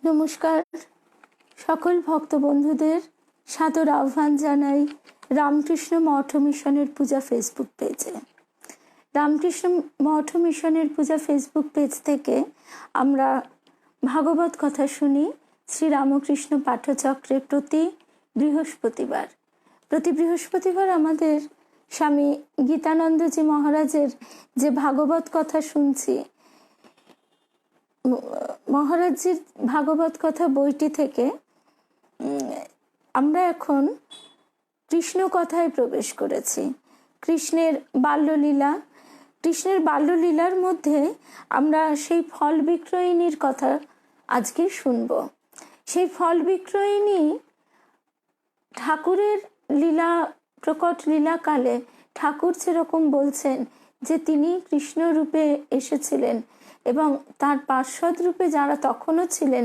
নমস্কার, সকল ভক্ত বন্ধুদের সাদর আহ্বান জানাই রামকৃষ্ণ মঠ মিশনের পূজা ফেসবুক পেজে। রামকৃষ্ণ মঠ মিশনের পূজা ফেসবুক পেজ থেকে আমরা ভাগবত কথা শুনি শ্রী রামকৃষ্ণ পাঠচক্রে প্রতি বৃহস্পতিবার আমাদের স্বামী গীতানন্দজি মহারাজের যে ভাগবত কথা শুনছি, মহারাজজির ভাগবত কথা বইটি থেকে আমরা এখন কৃষ্ণ কথায় প্রবেশ করেছি। কৃষ্ণের বাল্যলীলার মধ্যে আমরা সেই ফল বিক্রয়িনীর কথা আজকে শুনব। সেই ফল বিক্রয়িনী ঠাকুরের প্রকট লীলাকালে ঠাকুর যেরকম বলছেন যে তিনি কৃষ্ণ রূপে এসেছিলেন এবং তার পার্শ্বদ রূপে যারা তখনও ছিলেন,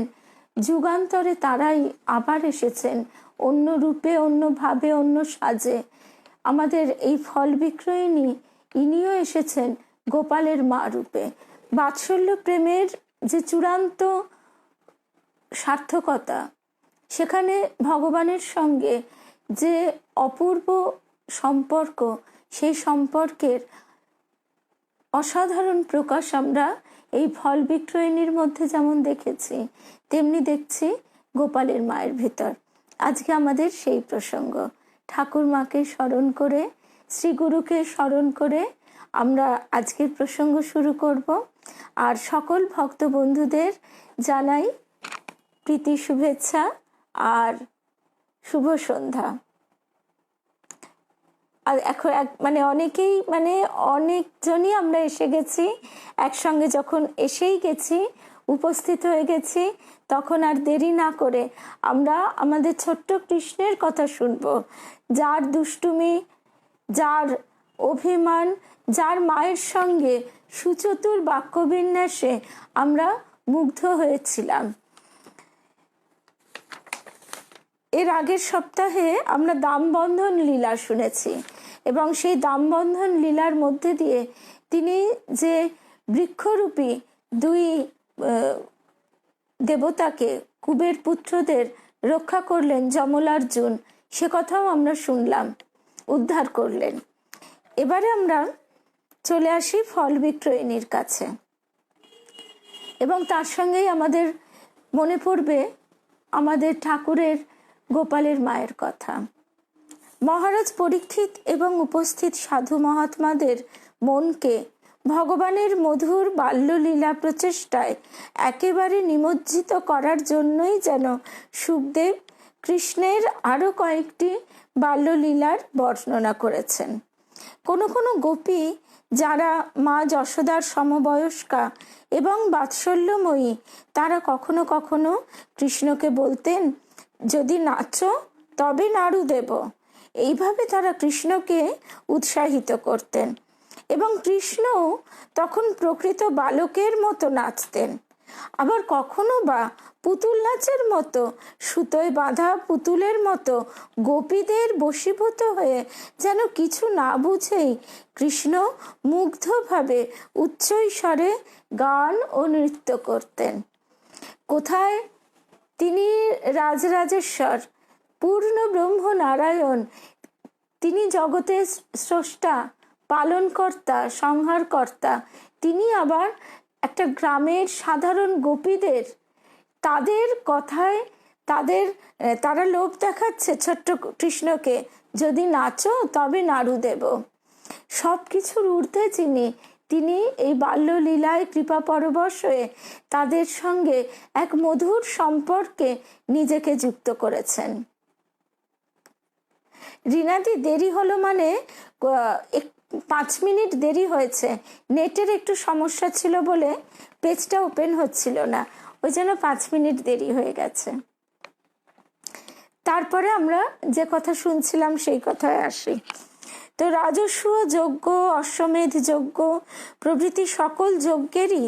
যুগান্তরে তারাই আবার এসেছেন অন্য রূপে, অন্যভাবে, অন্য সাজে। আমাদের এই ফল বিক্রয়িনী ইনিও এসেছেন গোপালের মা রূপে। বাৎসল্য প্রেমের যে চূড়ান্ত সার্থকতা, সেখানে ভগবানের সঙ্গে যে অপূর্ব সম্পর্ক, সেই সম্পর্কের অসাধারণ প্রকাশ আমরা এই ফল বিক্রয়িনীর মধ্যে যেমন দেখেছি, তেমনি দেখছি গোপালের মায়ের ভিতর। আজকে আমাদের সেই প্রসঙ্গ। ঠাকুর মাকে স্মরণ করে, শ্রীগুরুকে স্মরণ করে আমরা আজকের প্রসঙ্গ শুরু করব। আর সকল ভক্ত বন্ধুদের জানাই প্রীতি, শুভেচ্ছা আর শুভ সন্ধ্যা। আর এখন অনেকজনই আমরা এসে গেছি একসঙ্গে। যখন এসেই গেছি, উপস্থিত হয়ে গেছি, তখন আর দেরি না করে আমরা আমাদের ছোট্ট কৃষ্ণের কথা শুনবো, যার দুষ্টুমি, যার অভিমান, যার মায়ের সঙ্গে সুচতুর বাক্যবিন্যাসে আমরা মুগ্ধ হয়েছিলাম। এর আগের সপ্তাহে আমরা দামবন্ধন লীলা শুনেছি এবং সেই দামবন্ধন লীলার মধ্যে দিয়ে তিনি যে বৃক্ষরূপী দুই দেবতাকে, কুবের পুত্রদের রক্ষা করলেন যমলার্জুন, সে কথাও আমরা শুনলাম, উদ্ধার করলেন। এবারে আমরা চলে আসি ফল বিক্রয়িনীর কাছে এবং তার সঙ্গেই আমাদের মনে পড়বে আমাদের ঠাকুরের গোপালের মায়ের কথা। মহারাজ পরীক্ষিত এবং উপস্থিত সাধু মহাত্মাদের মনকে ভগবানের মধুর বাল্যলীলা প্রচেষ্টায় একেবারে নিমজ্জিত করার জন্যই যেন সুখদেব কৃষ্ণের আরও কয়েকটি বাল্যলীলার বর্ণনা করেছেন। কোনো কোনো গোপী, যারা মা যশোদার সমবয়স্কা এবং বাৎসল্যময়ী, তারা কখনো কখনো কৃষ্ণকে বলতেন, যদি নাচো তবে নাড়ু দেব। এইভাবে তারা কৃষ্ণকে উৎসাহিত করতেন এবং কৃষ্ণ তখন প্রকৃত বালকের মতো নাচতেন। আবার কখনো বা পুতুল নাচের মতো, সুতোয় বাঁধা পুতুলের মতো গোপীদের বশীভূত হয়ে যেন কিছু না বুঝেই কৃষ্ণ মুগ্ধভাবে উচ্চৈঃস্বরে গান ও নৃত্য করতেন। কোথায় তিনি রাজরাজেশ্বর, পূর্ণ ব্রহ্ম নারায়ণ, তিনি জগতের স্রষ্টা, পালনকর্তা, সংহারকর্তা। তিনি আবার একটা গ্রামের সাধারণ গোপীদের, তাদের কথায় তারা লোভ দেখাচ্ছে ছোট্ট কৃষ্ণকে, যদি নাচো তবে নাড়ু দেব। সব কিছুর ঊর্ধ্বে তিনি এই বাল্যলীলায় কৃপা পরবশ হয়ে তাদের সঙ্গে এক মধুর সম্পর্কে নিজেকে যুক্ত করেছেন। রিনাদি, দেরি হলো মানে 5 মিনিট দেরি হয়েছে। নেটের একটু সমস্যা ছিল বলে পেজটা ওপেন হচ্ছিল না, ওই জন্য 5 মিনিট দেরি হয়ে গেছে। তারপরে আমরা যে কথা শুনছিলাম সেই কথায় আসি। তো রাজস্ব যজ্ঞ, অশ্বমেধ যজ্ঞ প্রভৃতি সকল যজ্ঞেরই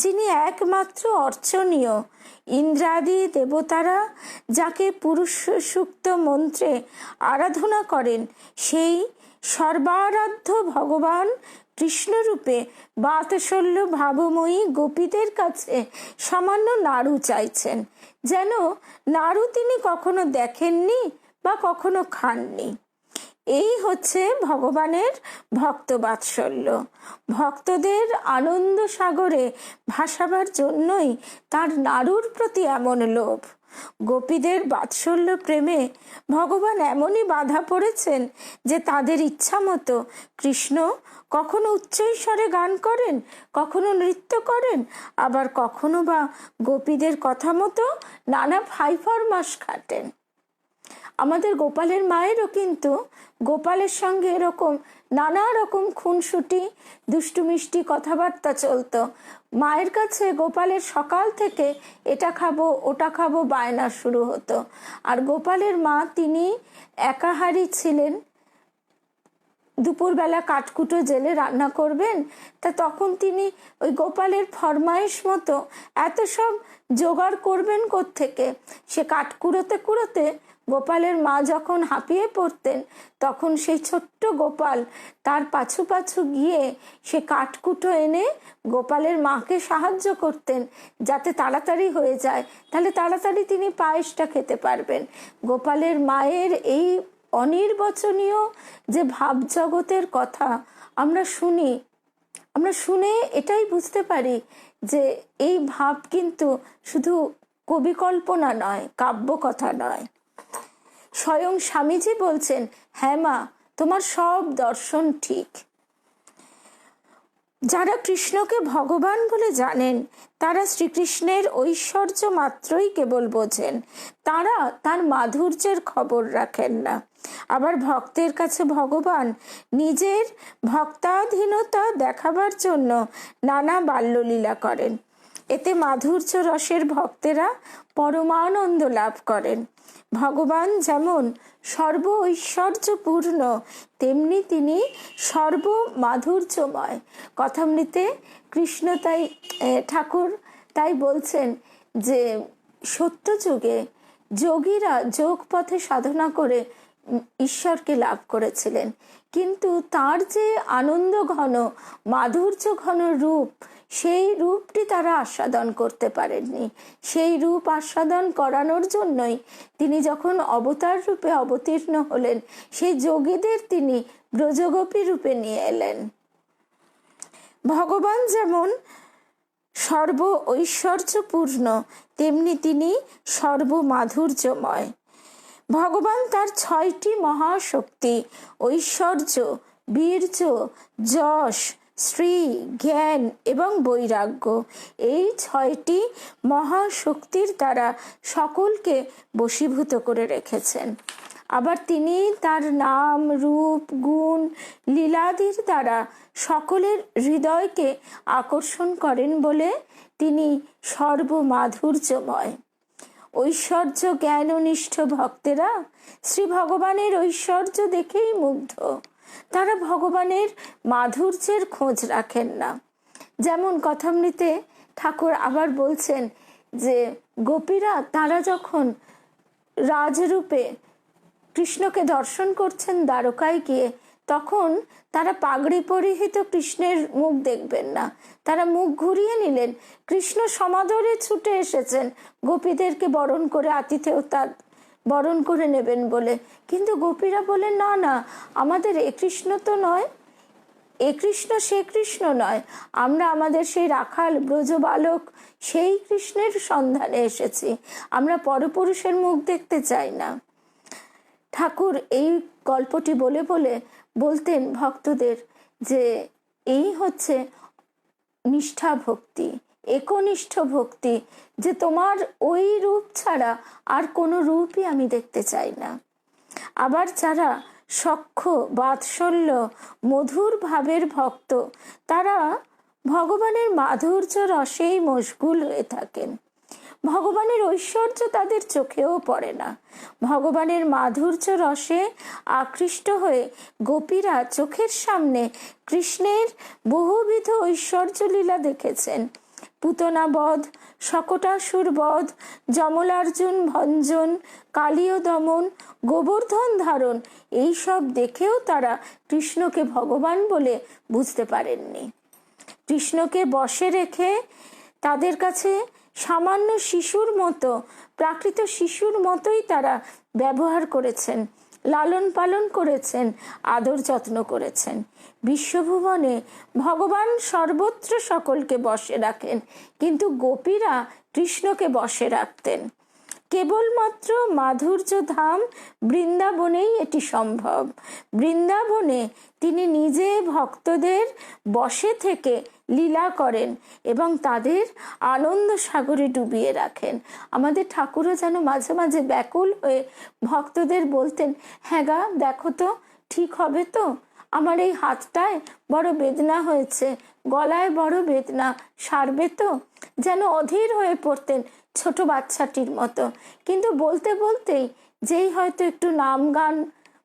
যিনি একমাত্র অর্চনীয়, ইন্দ্রাদি দেবতারা যাকে পুরুষ সূক্ত মন্ত্রে আরাধনা করেন, সেই সর্বারাধ্য ভগবান কৃষ্ণরূপে বাৎসল্য ভাবময়ী গোপীদের কাছে সামান্য নাড়ু চাইছেন, যেন নাড়ু তিনি কখনো দেখেননি বা কখনো খাননি। এই হচ্ছে ভগবানের ভক্ত বাৎসল্য। ভক্তদের আনন্দ সাগরে ভাসাবার জন্যই তার নাড়ুর প্রতি এমন লোভ। গোপীদের বাৎসল্য প্রেমে ভগবান এমনই বাধা পড়েছেন যে তাদের ইচ্ছা মতো কৃষ্ণ কখনো উচ্চৈস্বরে গান করেন, কখনো নৃত্য করেন, আবার কখনো বা গোপীদের কথা মতো নানা ফাইফরমাস খাটেন। আমাদের গোপালের মায়েরও কিন্তু গোপালের সঙ্গে এরকম নানা রকম খুনসুটি দুষ্টু মিষ্টি কথাবার্তা চলতো। মায়ের কাছে গোপালের সকাল থেকে এটা খাবো ওটা খাবো বায়না শুরু হতো। আর গোপালের মা তিনি একাহারী ছিলেন, দুপুরবেলা কাঠকুটো জেলে রান্না করবেন, তা তখন তিনি ওই গোপালের ফরমাইশ মতো এত সব জোগাড় করবেন কোত্থেকে। সে কাঠকুড়োতে কুড়োতে গোপালের মা যখন হাঁপিয়ে পড়তেন, তখন সেই ছোট্ট গোপাল তার পাছু পাছু গিয়ে সে কাঠকুটো এনে গোপালের মাকে সাহায্য করতেন, যাতে তাড়াতাড়ি হয়ে যায়, তাহলে তাড়াতাড়ি তিনি পায়েসটা খেতে পারবেন। গোপালের মায়ের এই অনির্বচনীয় যে ভাব জগতের কথা আমরা শুনি, আমরা শুনে এটাই বুঝতে পারি যে এই ভাব কিন্তু শুধু কবিকল্পনা নয়, কাব্য কথা নয়। স্বয়ং স্বামীজি বলছেন, হ্যাঁ মা, তোমার সব দর্শন ঠিক। যারা কৃষ্ণকে ভগবান বলে জানেন তারা শ্রীকৃষ্ণের ঐশ্বর্য মাত্রই কেবল বোঝেন, তারা তার মাধুর্যের খবর রাখেন না। আবার ভক্তের কাছে ভগবান নিজের ভক্তাধীনতা দেখাবার জন্য নানা বাল্যলীলা করেন। এতে মাধুর্য রসের ভক্তেরা পরমানন্দ লাভ করেন। ভগবান যেমন সর্ব ঐশ্বর্যপূর্ণ, তেমনি তিনি সর্ব মাধুর্যময়। কথামৃতে কৃষ্ণ তাই ঠাকুর তাই বলছেন যে সত্য যুগে যোগীরা যোগ পথে সাধনা করে ঈশ্বরকে লাভ করেছিলেন, কিন্তু তার যে আনন্দ ঘন মাধুর্য ঘন রূপ, সেই রূপটি তারা আস্বাদন করতে পারেননি। সেই রূপ আস্বাদন করানোর জন্যই তিনি যখন অবতার রূপে অবতীর্ণ হলেন, সেই যোগীদের তিনি ব্রজগোপী রূপে নিয়ে এলেন। ভগবান যেমন সর্ব ঐশ্বর্যপূর্ণ, তেমনি তিনি সর্বমাধুর্যময়। ভগবান তার 6টি মহাশক্তি ঐশ্বর্য, বীর্য, যশ, শ্রী, জ্ঞান এবং বৈরাগ্য, এই 6টি মহাশক্তির দ্বারা সকলকে বশীভূত করে রেখেছেন। আবার তিনি তার নাম, রূপ, গুণ, লীলাদির দ্বারা সকলের হৃদয়কে আকর্ষণ করেন বলে তিনি সর্বমাধুর্যময়। ঐশ্বর্য জ্ঞাননিষ্ঠ ভক্তেরা শ্রী ভগবানের ঐশ্বর্য দেখেই মুগ্ধ, তারা ভগবানের মাধুর্যের খোঁজ রাখেন না। যেমন কথামৃতে ঠাকুর আবার বলছেন যে গোপীরা তারা যখন রাজরূপে কৃষ্ণকে দর্শন করছেন দ্বারকায় গিয়ে, তখন তারা পাগড়ি পরিহিত কৃষ্ণের মুখ দেখবেন না, তারা মুখ ঘুরিয়ে নিলেন। কৃষ্ণ সমাদরে ছুটে এসেছেন গোপীদেরকে বরণ করে, আতিথেয়তা বরণ করে নেবেন বলে, কিন্তু গোপীরা বলেন না না, আমাদের এ কৃষ্ণ তো নয়, এ কৃষ্ণ সে কৃষ্ণ নয়, আমরা আমাদের সেই রাখাল ব্রজ বালক সেই কৃষ্ণের সন্ধানে এসেছি, আমরা পরপুরুষের মুখ দেখতে চাই না। ঠাকুর এই গল্পটি বলে বলে বলতেন ভক্তদের যে এই হচ্ছে নিষ্ঠা ভক্তি, একনিষ্ঠ ভক্তি, যে তোমার ওই রূপ ছাড়া আর কোনো রূপই আমি দেখতে চাই না। আবার যারা সখ্য, বাৎসল্য, মধুর ভাবের ভক্ত, তারা ভগবানের মাধুর্য রসেই মশগুল হয়ে থাকেন। ভগবানের ঐশ্বর্য তাদের চোখেও পড়ে না। ভগবানের মাধুর্য রসে আকৃষ্ট হয়ে গোপীরা চোখের সামনে কৃষ্ণের বহুবিধ ঐশ্বর্য লীলা দেখেছেন। পুতনা বধ, শকটাসুর বধ, যমলার্জুন ভঞ্জন, কালীয় দমন, গোবর্ধন ধারণ, এইসব দেখেও তারা কৃষ্ণকে ভগবান বলে বুঝতে পারেননি। কৃষ্ণকে বশে রেখে তাদের কাছে সামান্য শিশুর মতো, প্রাকৃত শিশুর মতোই তারা ব্যবহার করেছেন, লালন পালন করেছেন, আদর যত্ন করেছেন। বিশ্বভুবনে ভগবান সর্বত্র সকলকে বশে রাখেন, কিন্তু গোপীরা কৃষ্ণকে বশে রাখতেন। কেবলমাত্র মাধুর্য ধাম বৃন্দাবনেই এটি সম্ভব। বৃন্দাবনে তিনি নিজে ভক্তদের বশে থেকে লীলা করেন এবং তাদের আনন্দ সাগরে ডুবিয়ে রাখেন। আমাদের ঠাকুরও যেন মাঝে মাঝে ব্যাকুল হয়ে ভক্তদের বলতেন, হ্যাঁ গা, দেখো তো ঠিক হবে তো, আমার এই হাতটায় বড় বেদনা হয়েছে, গলায় বড় বেদনা, সারবে তো? যেন অধীর হয়ে পড়তেন ছোট বাচ্চাটির মতো। কিন্তু বলতে বলতেই যেই হয়তো একটু নাম গান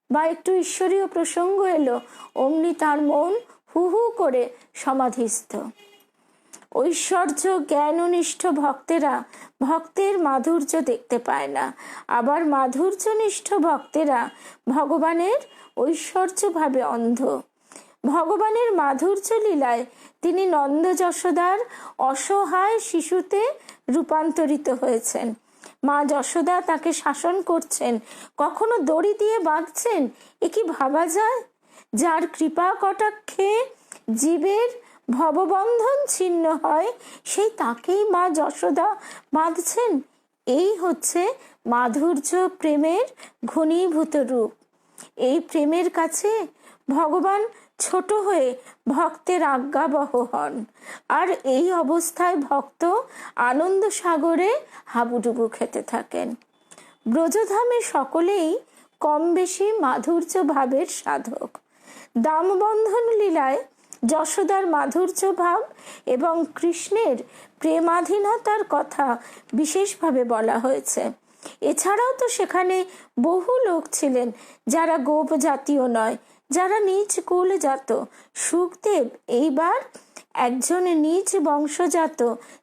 বা একটু ঈশ্বরীয় প্রসঙ্গ এলো, অমনি তার মন হু হু করে সমাধিস্থ। ঐশ্বর্য জ্ঞাননিষ্ঠ ভক্তেরা ভক্তের মাধুর্য দেখতে পায় না, আবার মাধুর্যনিষ্ঠ ভক্তেরা ভগবানের ঐশ্বর্য ভাবে অন্ধ। ভগবানের মাধুর্য লীলায় তিনি নন্দ যশোদার অসহায় শিশুতে রূপান্তরিত হয়েছেন। মা যশোদা তাকে শাসন করছেন, কখনো দড়ি দিয়ে বাঁধছেন। এ কি ভাবা যায়? যার কৃপা কটাক্ষে জীবের ভববন্ধন ছিন্ন হয়, সেই তাকেই মা যশোদা বাঁধছেন। এই হচ্ছে মাধুর্য প্রেমের ঘনীভূত রূপ। এই প্রেমের কাছে ভগবান ছোট হয়ে ভক্তের আজ্ঞাবহ হন, আর এই অবস্থায় ভক্ত আনন্দ সাগরে হাবুডুবু খেতে থাকেন। ব্রজধামে সকলেই কম বেশি মাধুর্য ভাবের সাধক। দামবন্ধন লীলায় যশোদার মাধুর্য ভাব এবং কৃষ্ণের প্রেমাধীনতার কথা বিশেষভাবে বলা হয়েছে। এছাড়াও তো সেখানে বহু লোক ছিলেন যারা গোপ জাতীয় নয়, যারা নিজ কুলজাত। সুখদেব এইবার একজন নিজ বংশজাত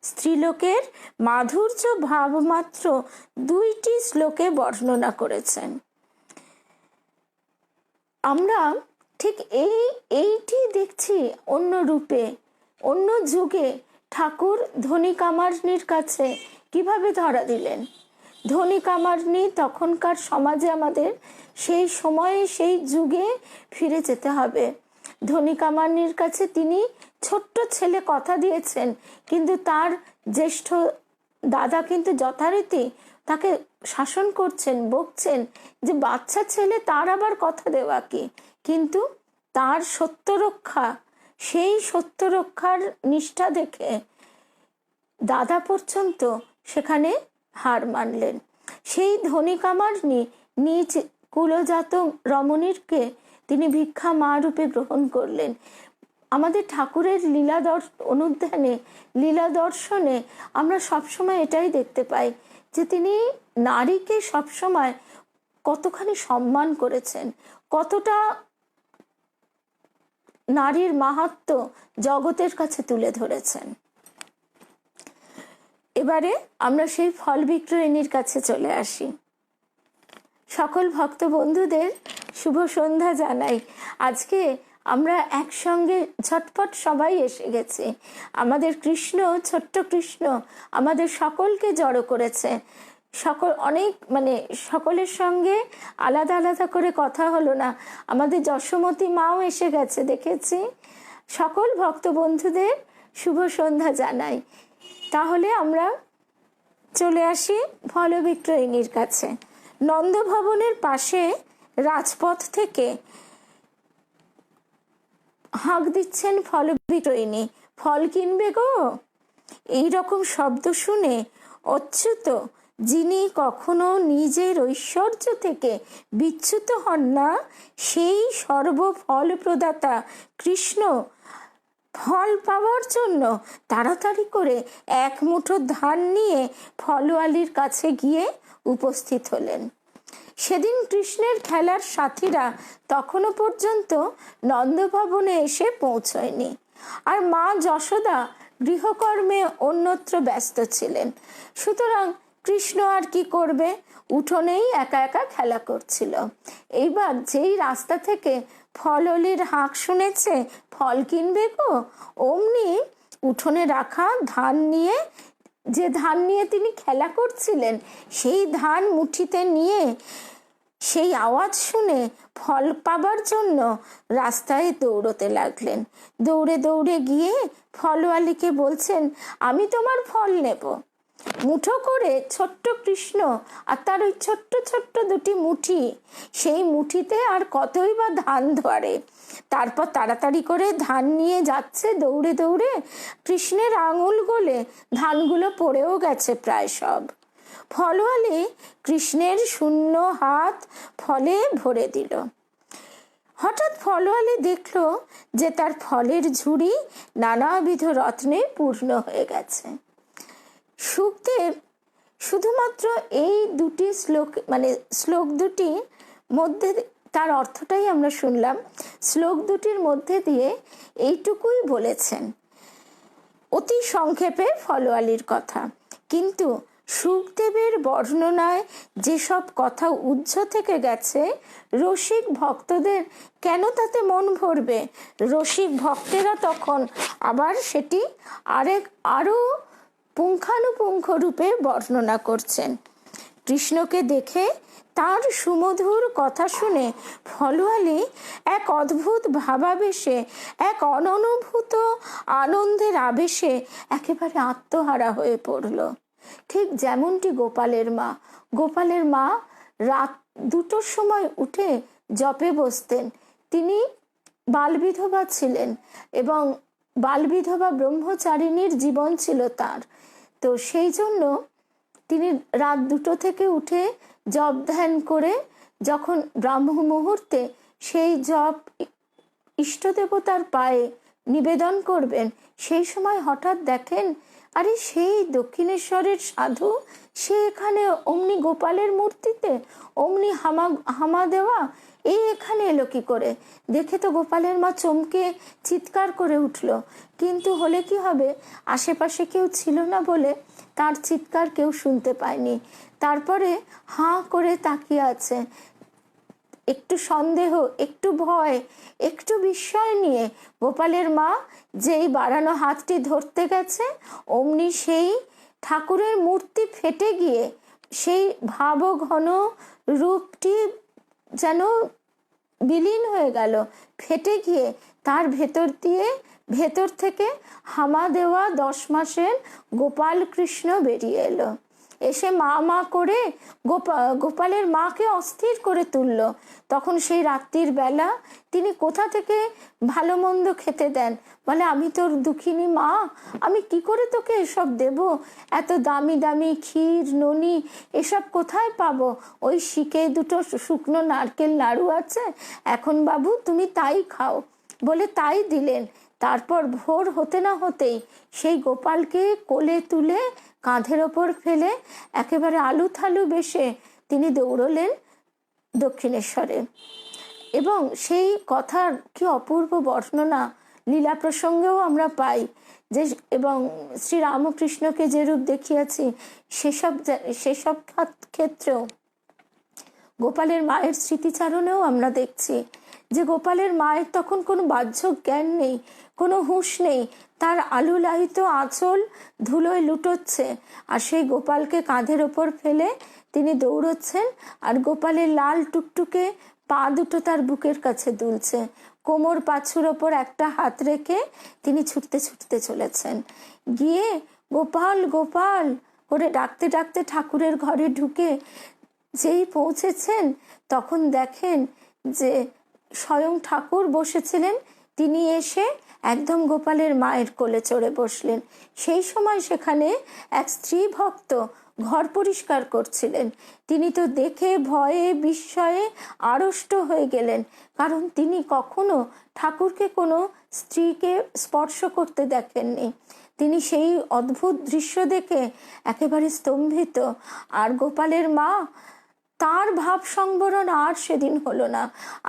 স্ত্রীলোকের মাধুর্য ভাব মাত্র 2টি শ্লোকে বর্ণনা করেছেন। আমরা ঠিক এইটি দেখছি অন্য রূপে, অন্য যুগে ঠাকুর ধনী কামার্নির কাছে কিভাবে ধরা দিলেন। ধনী কামার্নি তখনকার সমাজে, আমাদের সেই সময়ে সেই যুগে ফিরে যেতে হবে। ধনী কামার্নির কাছে তিনি ছোট্ট ছেলে কথা দিয়েছেন, কিন্তু তার জ্যেষ্ঠ দাদা কিন্তু যথারীতি তাকে শাসন করছেন, বকছেন যে বাচ্চা ছেলে, তার আবার কথা দেওয়া কি। কিন্তু তার সত্য রক্ষা, সেই সত্য রক্ষার নিষ্ঠা দেখে দাদা পর্যন্ত সেখানে হার মানলেন। সেই ধনী কামার্নি নিজ কুলজাত রমণীরকে তিনি ভিক্ষা মা রূপে গ্রহণ করলেন। আমাদের ঠাকুরের লীলা অনুধ্যানে, লীলা দর্শনে আমরা সবসময় এটাই দেখতে পাই যে তিনি নারীকে সবসময় কতখানি সম্মান করেছেন, কতটা নারীর মাহাত্ম্য জগতের কাছে তুলে ধরেছেন। এবারে আমরা সেই ফল বিক্রয়িনীর কাছে চলে আসি। সকল ভক্ত বন্ধুদের শুভ সন্ধ্যা জানাই। আজকে আমরা একসঙ্গে ঝটপট সবাই এসে গেছি। আমাদের কৃষ্ণ, ছোট্ট কৃষ্ণ আমাদের সকলকে জড়ো করেছে। সকলের সঙ্গে আলাদা আলাদা করে কথা হলো না। আমাদের যশোমতী মাও এসে গেছে, দেখেছি। সকল ভক্ত বন্ধুদের শুভ সন্ধ্যা জানাই। তাহলে আমরা চলে আসি ফল বিক্রয়িনীর কাছে। নন্দভবনের পাশে রাজপথ থেকে হাঁক দিচ্ছেন ফল বিক্রয়িনী, ফল কিনবে গো। এইরকম শব্দ শুনে অচ্যুত, যিনি কখনো নিজের ঐশ্বর্য থেকে বিচ্যুত হন না, সেই সর্বফল প্রদাতা কৃষ্ণ ফল পাওয়ার জন্য তাড়াতাড়ি করে এক মুঠো ধান নিয়ে ফলওয়ালির কাছে গিয়ে উপস্থিত হলেন। সেদিন কৃষ্ণের খেলার সাথীরা তখনও পর্যন্ত নন্দভবনে এসে পৌঁছয়নি, আর মা যশোদা গৃহকর্মে অন্যত্র ব্যস্ত ছিলেন। সুতরাং কৃষ্ণ আর কি করবে, উঠোনেই একা একা খেলা করছিল। এইবার যেই রাস্তা থেকে ফললির হাঁক শুনেছে ফল কিনবে গো, অমনি উঠোনে রাখা ধান নিয়ে তিনি খেলা করছিলেন, সেই ধান মুঠিতে নিয়ে সেই আওয়াজ শুনে ফল পাবার জন্য রাস্তায় দৌড়তে লাগলেন। দৌড়ে দৌড়ে গিয়ে ফলওয়ালিকে বলছেন, আমি তোমার ফল নেব। মুঠো করে ছোট্ট কৃষ্ণ আর তার ওই ছোট্ট ছোট্ট দুটি মুঠি, সেই মুঠিতে আর কতই বা ধান ধরে। তারপর তাড়াতাড়ি করে ধান নিয়ে যাচ্ছে দৌড়ে দৌড়ে, কৃষ্ণের আঙুল গলে ধানগুলো পড়েও গেছে প্রায় সব। ফলওয়ালি কৃষ্ণের শূন্য হাত ফলে ভরে দিল। হঠাৎ ফলওয়ালি দেখলো যে তার ফলের ঝুড়ি নানাবিধ রত্নে পূর্ণ হয়ে গেছে। সুখদেব শুধুমাত্র এই দুটি শ্লোক দুটির মধ্যে, তার অর্থটাই আমরা শুনলাম, শ্লোক দুটির মধ্যে দিয়ে এইটুকুই বলেছেন অতি সংক্ষেপে ফলওয়ালির কথা। কিন্তু সুখদেবের বর্ণনায় যেসব কথা উজ্জ্ব থেকে গেছে, রসিক ভক্তদের কেন তাতে মন ভরবে? রসিক ভক্তেরা তখন আবার সেটি আরো পুঙ্খানুপুঙ্খ রূপে বর্ণনা করছেন। কৃষ্ণকে দেখে তার সুমধুর কথা শুনে ফলওয়ালি এক অদ্ভুত ভাবাবেশে, এক অননুভূত আনন্দের আবেশে একেবারে আত্মহারা হয়ে পড়ল। ঠিক যেমনটি গোপালের মা রাত 2টোর সময় উঠে জপে বসতেন। তিনি বালবিধবা ছিলেন এবং বালবিধবা ব্রহ্মচারিণীর জীবন ছিল তার। তো সেই জন্য তিনি রাত 2টো থেকে উঠে জপ ধ্যান করে যখন ব্রাহ্ম মুহূর্তে সেই জপ ইষ্ট দেবতার পায়ে নিবেদন করবেন, সেই সময় হঠাৎ দেখেন, আরে সেই দক্ষিণেশ্বরের সাধু, সে এখানে অমনি গোপালের মূর্তিতে অমনি হামা দেওয়া, এই এখানে এলো কি করে? দেখে তো গোপালের মা চমকে চিৎকার করে উঠল। কিন্তু হলে কি হবে, আশেপাশে কেউ ছিল না বলে তার চিৎকার কেউ শুনতে পায়নি। তারপরে হাঁ করে তাকিয়ে আছে, একটু সন্দেহ, একটু ভয়, একটু বিস্ময় নিয়ে গোপালের মা যেই বাড়ানো হাতটি ধরতে গেছে, অমনি সেই ঠাকুরের মূর্তি ফেটে গিয়ে সেই ভাবঘন রূপটি যেন বিলীন হয়ে গেল। ফেটে গিয়ে তার ভেতর থেকে হামা দেওয়া 10 মাসের গোপাল কৃষ্ণ বেরিয়ে এলো। এসে মা করে গোপালের মাকে অস্থির করে তুলল। তখন সেই রাত্রির বেলা তিনি কোথা থেকে ভালো মন্দ খেতে দেন? বলে, আমি তোর দুঃখিনী মা, আমি কি করে তোকে এসব দেব? এত দামি দামি ক্ষীর ননি এসব কোথায় পাবো? ওই শিকে 2টো শুকনো নারকেল নাড়ু আছে, এখন বাবু তুমি তাই খাও বলে তাই দিলেন। তারপর ভোর হতে না হতেই সেই গোপালকে কোলে তুলে কাঁধের ওপর ফেলে একেবারে আলুথালু বেশে তিনি দৌড়লেন দক্ষিণেশ্বরে। এবং সেই কথার কি অপূর্ব বর্ণনা লীলা প্রসঙ্গেও আমরা পাই, যে এবং শ্রীরামকৃষ্ণকে যে রূপ দেখিয়েছি সেসব ক্ষেত্রেও গোপালের মায়ের স্মৃতিচারণেও আমরা দেখছি যে গোপালের মায়ের তখন কোনো বাহ্য জ্ঞান নেই, কোনো হুঁশ নেই। তার আলুলায়িত আঁচল ধুলোয় লুটোচ্ছে, আর সেই গোপালকে কাঁধের ওপর ফেলে তিনি দৌড়চ্ছেন, আর গোপালের লাল টুকটুকে পা 2টো তার বুকের কাছে দুলছে। কোমর পাছুর ওপর একটা হাত রেখে তিনি ছুটতে ছুটতে চলেছেন। গিয়ে গোপাল গোপাল করে ডাকতে ডাকতে ঠাকুরের ঘরে ঢুকে যেই পৌঁছেছেন, তখন দেখেন যে স্বয়ং ঠাকুর বসেছিলেন। তিনি এসে একদম গোপালের মায়ের কোলে চড়ে বসলেন। সেই সময় সেখানে এক স্ত্রী ভক্ত ঘর পরিষ্কার করছিলেন। তিনি তো দেখে ভয়ে বিস্ময়ে আড়ষ্ট হয়ে গেলেন, কারণ তিনি কখনো ঠাকুরকে কোনো স্ত্রীকে স্পর্শ করতে দেখেননি। তিনি সেই অদ্ভুত দৃশ্য দেখে একেবারে স্তম্ভিত। আর গোপালের মা, তার ভাব সংবরণ আর সেদিন হলো না।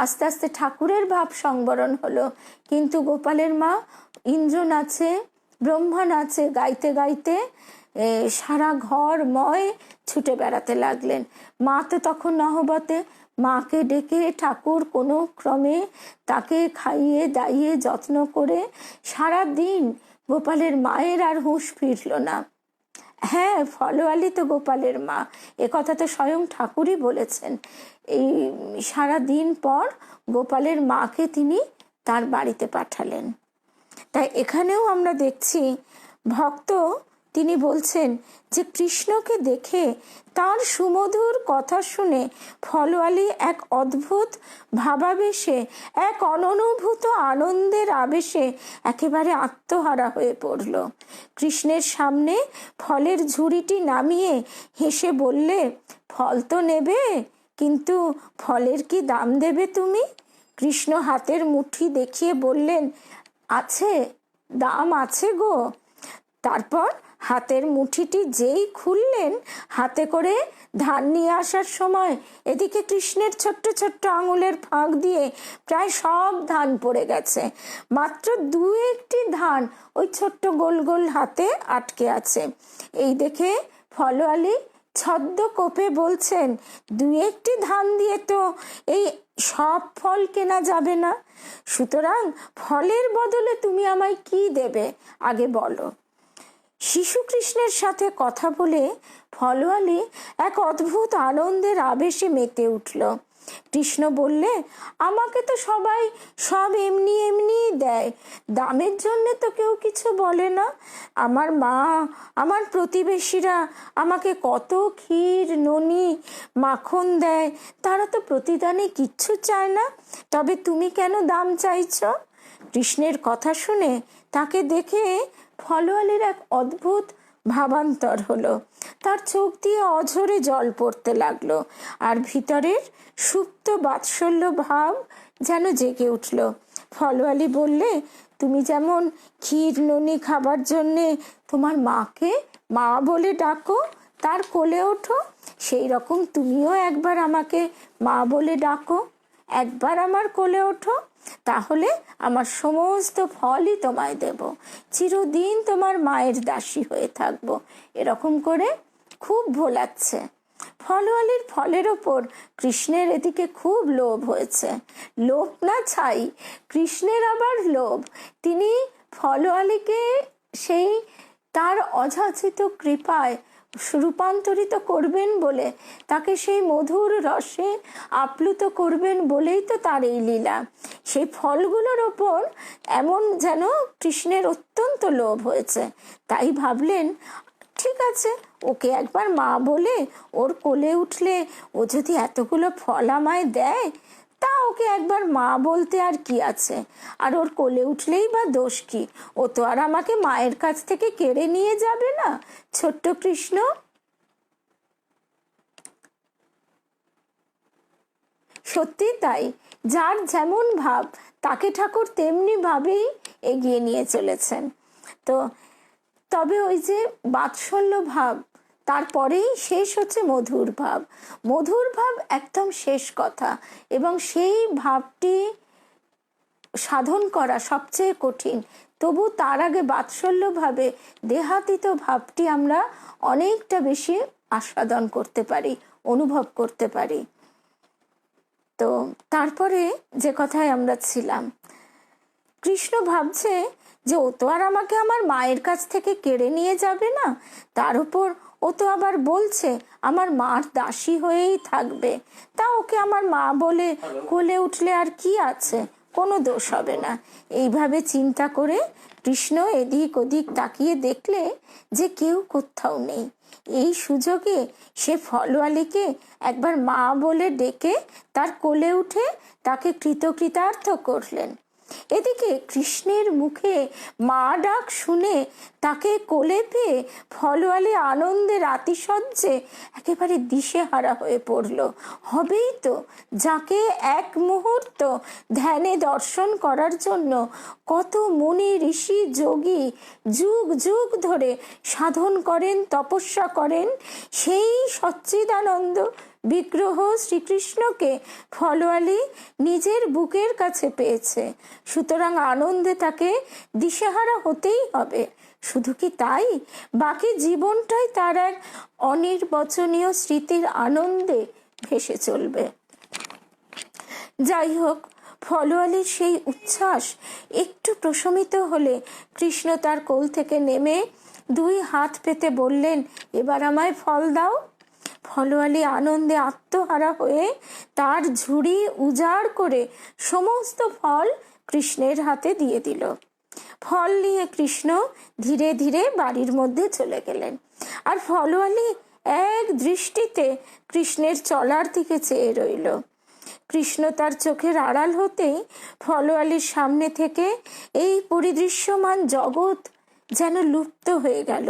আস্তে আস্তে ঠাকুরের ভাব সংবরণ হলো, কিন্তু গোপালের মা ইন্দ্র নাচে ব্রহ্মা নাচে গাইতে গাইতে সারা ঘরময় ছুটে বেড়াতে লাগলেন। মা তো তখন নহবতে। মাকে ডেকে ঠাকুর কোনো ক্রমে তাকে খাইয়ে দাইয়ে যত্ন করে সারা দিন গোপালের মায়ের আর হুঁশ ফিরল না। হ্যাঁ, ফলওয়ালি তো গোপালের মা, এ কথা তো স্বয়ং ঠাকুরই বলেছেন। এই সারা দিন পর গোপালের মাকে তিনি তার বাড়িতে পাঠালেন। তাই এখানেও আমরা দেখছি ভক্ত তিনি বলছেন যে কৃষ্ণকে দেখে তার সুমধুর কথা শুনে ফলওয়ালি এক অদ্ভুত ভাবাবেশে, এক অননুভূত আনন্দের আবেশে একেবারে আত্মহারা হয়ে পড়ল। কৃষ্ণের সামনে ফলের ঝুড়িটি নামিয়ে হেসে বললে, ফল তো নেবে, কিন্তু ফলের কি দাম দেবে তুমি? কৃষ্ণ হাতের মুঠি দেখিয়ে বললেন, আছে, দাম আছে গো। তারপর হাতের মুঠিটি যেই খুললেন, হাতে করে ধান নিয়ে আসার সময় এদিকে কৃষ্ণের ছোট্ট ছোট্ট আঙুলের ফাঁক দিয়ে প্রায় সব ধান পড়ে গেছে। মাত্র দু একটি ধান ওই ছোট্ট গোল গোল হাতে আটকে আছে। এই দেখে ফলওয়ালি ছদ্ম কোপে বলছেন, দু একটি ধান দিয়ে তো এই সব ফল কেনা যাবে না, সুতরাং ফলের বদলে তুমি আমায় কি দেবে আগে বলো। শিশু কৃষ্ণের সাথে কথা বলে ফলওয়ালি এক অদ্ভুত আনন্দের আবেশে মেতে উঠল। কৃষ্ণ বললে, আমাকে তো সবাই সব এমনি এমনিই দেয়, দামের জন্য তো কেউ কিছু বলে না। আমার মা, আমার প্রতিবেশীরা আমাকে কত ক্ষীর ননি মাখন দেয়, তারা তো প্রতিদানে কিচ্ছু চায় না, তবে তুমি কেন দাম চাইছ? কৃষ্ণের কথা শুনে তাকে দেখে ফলওয়ালির এক অদ্ভুত ভাবান্তর হলো। তার চোখ দিয়ে অঝরে জল পড়তে লাগলো, আর ভিতরের সুপ্ত বাৎসল্য ভাব যেন জেগে উঠল। ফলওয়ালি বললে, তুমি যেমন ক্ষীর ননি খাবার জন্যে তোমার মাকে মা বলে ডাকো, তার কোলে ওঠো, সেই রকম তুমিও একবার আমাকে মা বলে ডাকো, একবার আমার কোলে ওঠো, তাহলে আমার সমস্ত ফলই তোমায় দেব, চিরদিন তোমার মায়ের দাসী হয়ে থাকবো। এরকম করে খুব ভোলাচ্ছে। ফলওয়ালির ফলের ওপর কৃষ্ণের এদিকে খুব লোভ হয়েছে। লোভ না ছাই, কৃষ্ণের আবার লোভ। তিনি ফলওয়ালিকে সেই তার অযাচিত কৃপায় রূপান্তরিত করবেন বলে, তাকে সেই মধুর রসে আপ্লুত করবেন বলেই তো তার এই লীলা। সেই ফলগুলোর ওপর এমন যেন কৃষ্ণের অত্যন্ত লোভ হয়েছে। তাই ভাবলেন, ঠিক আছে, ওকে একবার মা বলে ওর কোলে উঠলে ও যদি এতগুলো ফল আমায় দেয়, তা ওকে একবার মা বলতে আর কি আছে, আর ওর কোলে উঠলেই বা দোষ কি? ও তো আর আমাকে মায়ের কাছ থেকে কেড়ে নিয়ে যাবে না। ছোট্ট কৃষ্ণ। সত্যি তাই, যার যেমন ভাব তাকে ঠাকুর তেমনি ভাবেই এগিয়ে নিয়ে চলেছেন। তো তবে ওই যে বাৎসল্য ভাব, তারপরেই শেষ হচ্ছে মধুর ভাব। মধুর ভাব একদম শেষ কথা, এবং সেই ভাবটি সাধন করা সবচেয়ে কঠিন। তবু তার আগে বাৎসল্য ভাবে দেহাতীত ভাবটি আমরা অনেকটা বেশি আস্বাদন করতে পারি, অনুভব করতে পারি। তো তারপরে যে কথায় আমরা ছিলাম, কৃষ্ণ ভাবছে যে ও তো আর আমাকে আমার মায়ের কাছ থেকে কেড়ে নিয়ে যাবে না, তার উপর ও তো আবার বলছে আমার মার দাসী হয়েই থাকবে, তা ওকে আমার মা বলে কোলে উঠলে আর কি আছে, কোনো দোষ হবে না। এইভাবে চিন্তা করে কৃষ্ণ এদিক ওদিক তাকিয়ে দেখলে যে কেউ কোথাও নেই। এই সুযোগে সে ফলওয়ালিকে একবার মা বলে ডেকে তার কোলে উঠে তাকে কৃতকৃতার্থ করলেন। এদিকে কৃষ্ণের মুখে মা ডাক শুনে তাকে কোলে পেয়ে ফলওয়ালি আনন্দের আতিশয্যে একেবারে দিশেহারা হয়ে পড়ল। হবেই তো, যাকে এক মুহূর্ত ধ্যানে দর্শন করার জন্য কত মুনি ঋষি যোগী যুগ যুগ ধরে সাধন করেন, তপস্যা করেন, সেই সচ্চিদানন্দ বিগ্রহ শ্রীকৃষ্ণকে ফলওয়ালি নিজের বুকের কাছে পেয়েছে। সুতরাং আনন্দে তাকে দিশেহারা হতেই হবে। শুধু কি তাই, বাকি জীবনটাই তার এক অনির্বচনীয় স্মৃতির আনন্দে ভেসে চলবে। যাই হোক, ফলোয়ালির সেই উচ্ছ্বাস একটু প্রশমিত হলে কৃষ্ণ তার কোল থেকে নেমে 2 হাত পেতে বললেন, এবার আমায় ফল দাও। ফলোয়ালি আনন্দে আত্মহারা হয়ে তার ঝুড়ি উজাড় করে সমস্ত ফল কৃষ্ণের হাতে দিয়ে দিল। ফল নিয়ে কৃষ্ণ ধীরে ধীরে বাড়ির মধ্যে চলে গেলেন। আর ফলোয়ালি এক দৃষ্টিতে কৃষ্ণের চলার দিকে চেয়ে রইল। কৃষ্ণ তার চোখের আড়াল হতেই ফলোয়ালির সামনে থেকে এই পরিদৃশ্যমান জগৎ যেন লুপ্ত হয়ে গেল।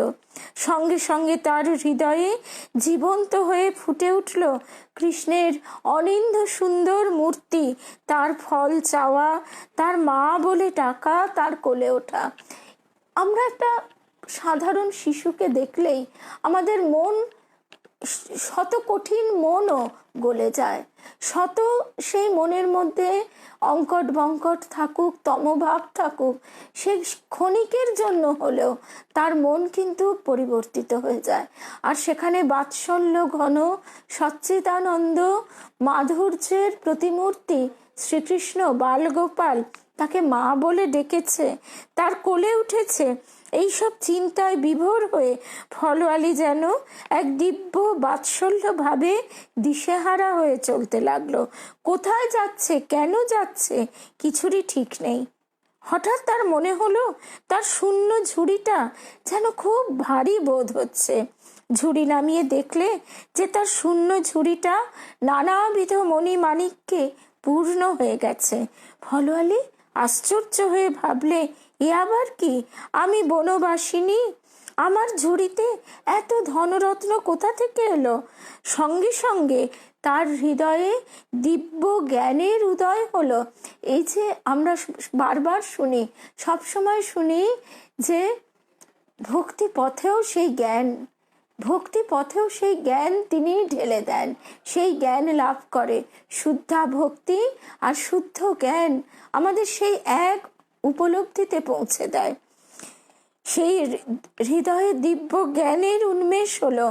সঙ্গে সঙ্গে তার হৃদয়ে জীবন্ত হয়ে ফুটে উঠল কৃষ্ণের অনিন্দ সুন্দর মূর্তি, তার ফল চাওয়া, তার মা বলে ডাকা, তার কোলে ওঠা। আমরা একটা সাধারণ শিশুকে দেখলেই আমাদের মন, শত কঠিন মনও গলে যায়। শত সেই মনের মধ্যে অঙ্কট বঙ্কট থাকুক, তমভাব থাকুক, সে ক্ষণিকের জন্য হলেও তার মন কিন্তু পরিবর্তিত হয়ে যায়। আর সেখানে বাৎসল্য ঘন সচ্চিদানন্দ মাধুর্যের প্রতিমূর্তি শ্রীকৃষ্ণ বালগোপাল তাকে মা বলে ডেকেছে, তার কোলে উঠেছে, এইসব চিন্তায় বিভোর হয়ে ফলোয়ালি যেন এক দিব্য বাৎসল্য ভাবে দিশেহারা হয়ে চলতে লাগলো। কোথায় যাচ্ছে, কেন যাচ্ছে, কিছুরই ঠিক নেই। হঠাৎ তার মনে হলো তার শূন্য ঝুড়িটা যেন খুব ভারী বোধ হচ্ছে। ঝুড়ি নামিয়ে দেখলে যে তার শূন্য ঝুড়িটা নানাবিধ মণিমাণিক্যে পূর্ণ হয়ে গেছে। ফলোয়ালি আশ্চর্য হয়ে ভাবলে, এ আবার কি, আমি বনবাসিনী, আমার ঝুড়িতে এত ধনরত্ন কোথা থেকে এলো? সঙ্গে সঙ্গে তার হৃদয়ে দিব্য জ্ঞানের উদয় হলো। এই যে আমরা বারবার শুনি, সবসময় শুনি যে ভক্তি পথেও সেই জ্ঞান, ভক্তি পথেও সেই জ্ঞান তিনি ঢেলে দেন, সেই জ্ঞান লাভ করে। শুদ্ধা ভক্তি আর শুদ্ধ জ্ঞান আমাদের সেই এক উপলব্ধিতে পৌঁছে দেয়। সেই হৃদয়ে দিব্য জ্ঞানের উন্মেষ হলো।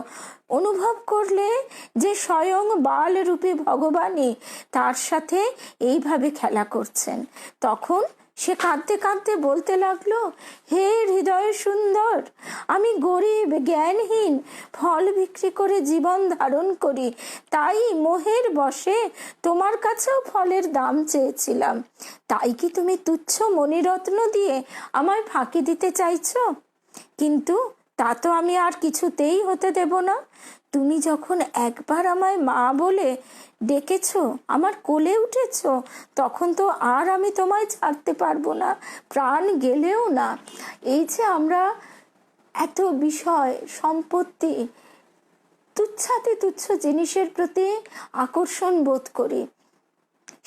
অনুভব করলে যে স্বয়ং বালরূপী ভগবানই তার সাথে এইভাবে খেলা করছেন। তখন সে কাঁদতে কাঁদতে বলতে লাগলো, হে হৃদয় সুন্দর, আমি গরিব, জ্ঞানহীন, ফল বিক্রি করে জীবন ধারণ করি, তাই মোহের বশে তোমার কাছেও ফলের দাম চেয়েছিলাম। তাই কি তুমি তুচ্ছ মণিরত্ন দিয়ে আমায় ফাঁকি দিতে চাইছো? কিন্তু তা তো আমি আর কিছুতেই হতে দেব না। তুমি যখন একবার আমায় মা বলে ডেকেছ, আমার কোলে উঠেছ, তখন তো আর আমি তোমায় ছাড়তে পারবো না, প্রাণ গেলেও না। এই যে আমরা এত বিষয়, সম্পত্তি, তুচ্ছাতি তুচ্ছ জিনিসের প্রতি আকর্ষণ বোধ করি,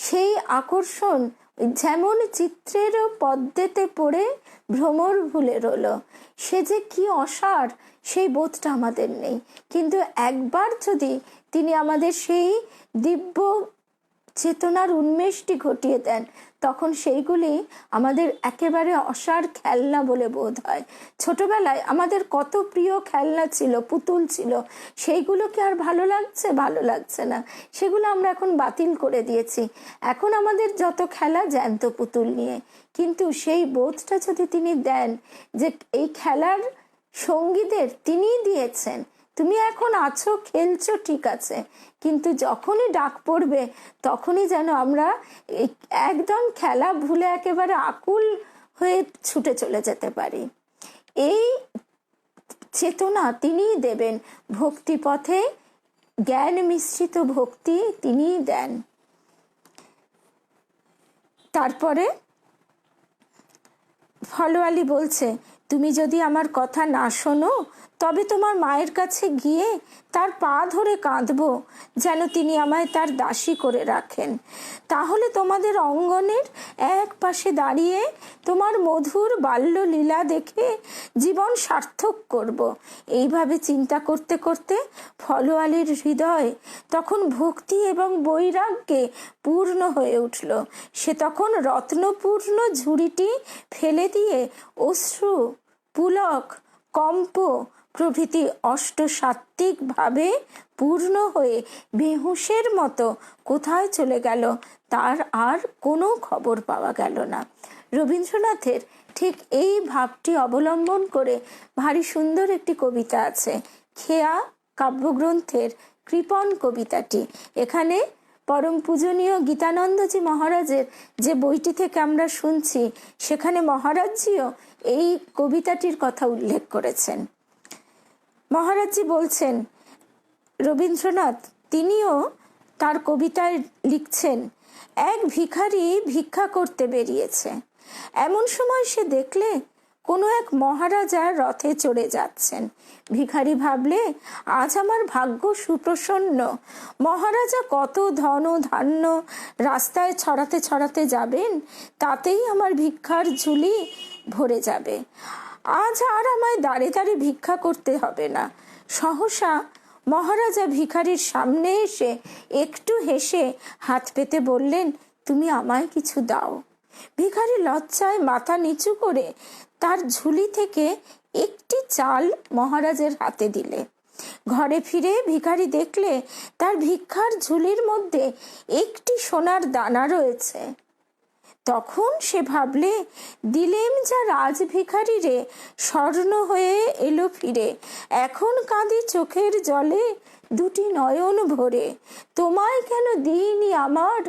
সেই আকর্ষণ যেমন চিত্রের পদ্মেতে পড়ে ভ্রমর ভুলে রইল, সে যে কি অসার সেই বোধটা আমাদের নেই। কিন্তু একবার যদি তিনি আমাদের সেই দিব্য চেতনার উন্মেষটি ঘটিয়ে দেন, তখন সেইগুলি আমাদের একেবারে অসার খেলনা বলে বোধ হয়। ছোটবেলায় আমাদের কত প্রিয় খেলনা ছিল, পুতুল ছিল, সেইগুলোকে আর ভালো লাগছে? ভালো লাগছে না, সেগুলো আমরা এখন বাতিল করে দিয়েছি। এখন আমাদের যত খেলা জ্যান্ত পুতুল নিয়ে। কিন্তু সেই বোধটা যদি তিনি দেন যে এই খেলার সঙ্গীদের তিনিই দিয়েছেন, তুমি এখন আছো, খেলছো, ঠিক আছে, কিন্তু যখনই ডাক পড়বে তখনই যেন আমরা একদম খেলা ভুলে একেবারে আকুল হয়ে ছুটে চলে যেতে পারি। এই চেতনা তিনিই দেবেন। ভক্তি পথে জ্ঞান মিশ্রিত ভক্তি তিনিই দেন। তারপরে ফলোয়ালি বলছে, তুমি যদি আমার কথা না শোনো, তবে তোমার মায়ের কাছে গিয়ে তার পা ধরে কাঁদবো, যেন তিনি আমায় তার দাসী করে রাখেন। তাহলে তোমাদের অঙ্গনের এক পাশে দাঁড়িয়ে তোমার মধুর বাল্য লীলা দেখে জীবন সার্থক করব। এইভাবে চিন্তা করতে করতে ফলোয়ালির হৃদয় তখন ভক্তি এবং বৈরাগ্যে পূর্ণ হয়ে উঠল। সে তখন রত্নপূর্ণ ঝুড়িটি ফেলে দিয়ে অশ্রু পুলক, কম্প প্রভৃতি অষ্টসাত্ত্বিক ভাবে পূর্ণ হয়ে বেহুশের মতো কোথায় চলে গেল তার আর কোনো খবর পাওয়া গেল না। রবীন্দ্রনাথের ঠিক এই ভাবটি অবলম্বন করে ভারী সুন্দর একটি কবিতা আছে, খেয়া কাব্যগ্রন্থের কৃপণ কবিতাটি। এখানে পরম পূজনীয় গীতানন্দজি মহারাজের যে বইটি থেকে আমরা শুনছি, সেখানে মহারাজজিও এই কবিতাটির কথা উল্লেখ করেছেন। মহারাজজি বলছেন, রবীন্দ্রনাথ তিনিও তার কবিতায় লিখছেন, এক ভিখারি ভিক্ষা করতে বেরিয়েছে। এমন সময় সে দেখলে কোনো এক মহারাজা রথে চড়ে যাচ্ছেন। ভিখারি ভাবলে, আজ আমার ভাগ্য সুপ্রসন্ন, মহারাজা কত ধন ও ধান্য রাস্তায় ছড়াতে ছড়াতে যাবেন, তাতেই আমার ভিক্ষার ঝুলি ভরে যাবে। আজ আর আমায় দাঁড়ে দাঁড়ে ভিক্ষা করতে হবে না। সহসা মহারাজা ভিখারির সামনে এসে একটু হেসে হাত পেতে বললেন, তুমি আমায় কিছু দাও। ভিখারি লজ্জায় মাথা নিচু করে তার ঝুলি থেকে একটি চাল মহারাজের হাতে দিলে। ঘরে ফিরে ভিখারি দেখলে তার ভিক্ষার ঝুলির মধ্যে একটি সোনার দানা রয়েছে। তখন সে ভাবলে, দিলেম যা রাজ ভিখারি রে, স্বর্ণ হয়ে এলো ফিরে, এখন কাঁদি চোখের জলে দুটি নয়ন ভরে, তোমায় কেন দিইনি আমার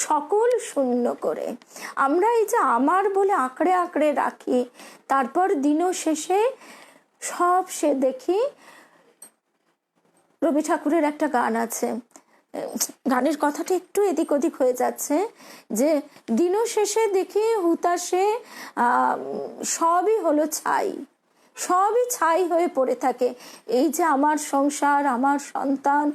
সকল শূন্য করে। আমরা এই যে আমার বলে আঁকড়ে আঁকড়ে রাখি, তারপর দিনও শেষে সব সে দেখি। রবি ঠাকুরের একটা গান আছে, গানের কথাটা একটু এদিক ওদিক হয়ে যাচ্ছে, যে দিনও শেষে দেখি হুতাশে সবই হলো ছাই, সবই ছাই হয়ে পড়ে থাকে। এই যে আমার সংসার, আমার সন্তান,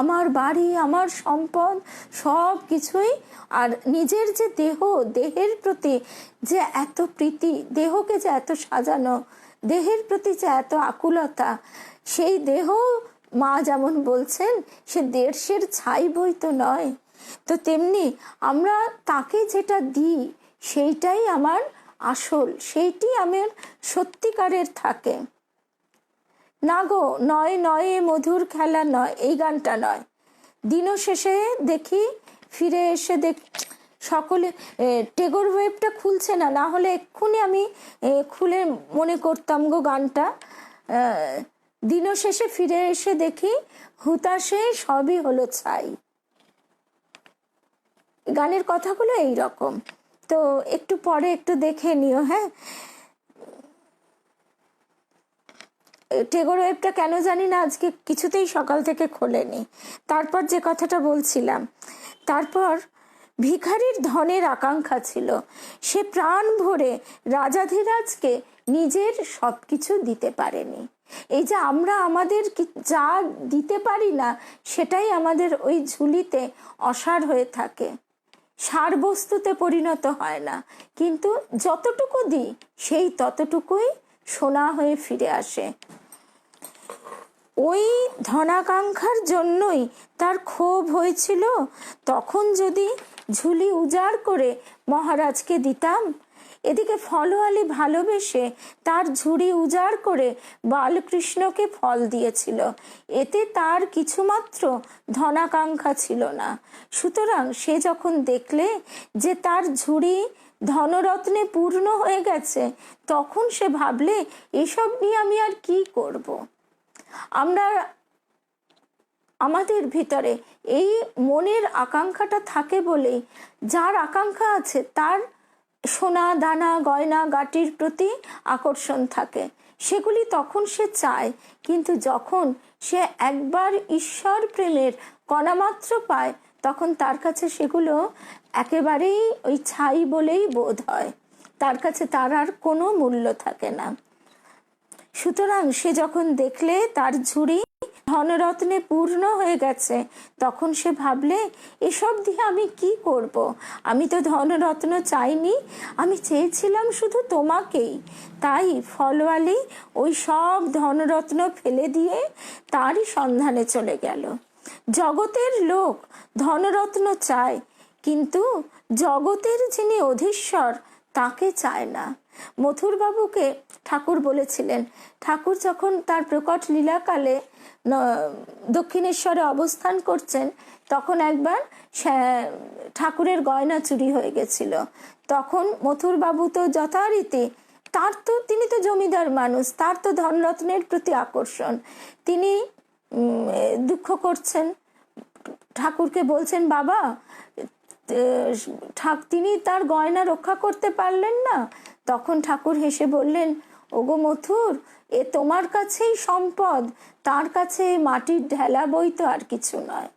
আমার বাড়ি, আমার সম্পদ, সব কিছুই, আর নিজের যে দেহ, দেহের প্রতি যে এত প্রীতি, দেহকে যে এত সাজানো, দেহের প্রতি যে এত আকুলতা, সেই দেহ মা যেমন বলছেন সে দেড়শের ছাই বই তো নয়। তো তেমনি আমরা তাকে যেটা দিই সেইটাই আমার আসল, সেইটি আমার সত্যিকারের থাকে। না গো নয় নয় মধুর খেলা নয়, এই গানটা নয়। দিনও শেষে দেখি ফিরে এসে সকলে টেগোর ওয়েবটা খুলছে না, না হলে এক্ষুনি আমি খুলে মনে করতাম গো গানটা। দিনও শেষে ফিরে এসে দেখি হুতাশে সবই হলো ছাই। গানের কথাগুলো এই রকম, তো একটু পরে একটু দেখে নিও। হ্যাঁ, টেগোর ওয়েবটা কেন জানি না আজকে কিছুতেই সকাল থেকে খোলেনি। তারপর যে কথাটা বলছিলাম, তারপর ভিখারির ধনের আকাঙ্ক্ষা ছিল, সে প্রাণ ভরে রাজাধিরাজকে নিজের সবকিছু দিতে পারেনি। এই যে আমরা আমাদের যা দিতে পারি না, সেটাই আমাদের ওই ঝুলিতে অসার হয়ে থাকে, সার বস্তুতে পরিণত হয় না। কিন্তু যতটুকু দিই সেই ততটুকুই সোনা হয়ে ফিরে আসে। ওই ধনাকাঙ্ক্ষার জন্যই তার ক্ষোভ হয়েছিল, তখন যদি ঝুলি উজাড় করে মহারাজকে দিতাম। এদিকে ফলওয়ালি ভালোবেসে তার ঝুড়ি উজাড় করে বালকৃষ্ণকে ফল দিয়েছিল, এতে তার কিছুমাত্র ধনাকাঙ্ক্ষা ছিল না। সুতরাং সে যখন দেখলে যে তার ঝুড়ি ধনরত্নে পূর্ণ হয়ে গেছে, তখন সে ভাবলে, এসব নিয়ে আমি আর কি করব। আমরা আমাদের ভিতরে এই মনের আকাঙ্ক্ষাটা থাকে বলেই, যার আকাঙ্ক্ষা আছে তার সোনা দানা গয়না গাটির প্রতি আকর্ষণ থাকে, সেগুলি তখন সে চায়। কিন্তু যখন সে একবার ঈশ্বর প্রেমের কণামাত্র পায়, তখন তার কাছে সেগুলো একেবারেই ওই ছাই বলেই বোধ হয়, তার কাছে তার আর কোনো মূল্য থাকে না। সুতরাং সে যখন দেখলে তার ঝুড়ি ধনরত্নে পূর্ণ হয়ে গেছে, তখন সে ভাবলে, এসব দিয়ে আমি কি করব। আমি তো ধনরত্ন চাইনি, আমি চেয়েছিলাম শুধু তোমাকেই। তাই ফলওয়ালি ওই সব ধনরত্ন ফেলে দিয়ে তারই সন্ধানে চলে গেল। জগতের লোক ধনরত্ন চায়, কিন্তু জগতের যিনি অধীশ্বর তাকে চায় না। মথুরবাবুকে ঠাকুর বলেছিলেন, ঠাকুর যখন তার প্রকট লীলাকালে দক্ষিণেশ্বরে অবস্থান করছেন তখন একবার ঠাকুরের গয়না চুরি হয়ে গেছিল। তখন মথুরবাবু তো যথারীতি, তিনি তো জমিদার মানুষ, তার তো ধনরত্নের প্রতি আকর্ষণ, তিনি দুঃখ করছেন, ঠাকুরকে বলছেন, বাবা তিনি তার গয়না রক্ষা করতে পারলেন না। তখন ঠাকুর হেসে বললেন, ওগো মথুর, এ তোমার কাছেই সম্পদ, তার কাছে মাটির ঢেলা বই তো আর কিছু নয়।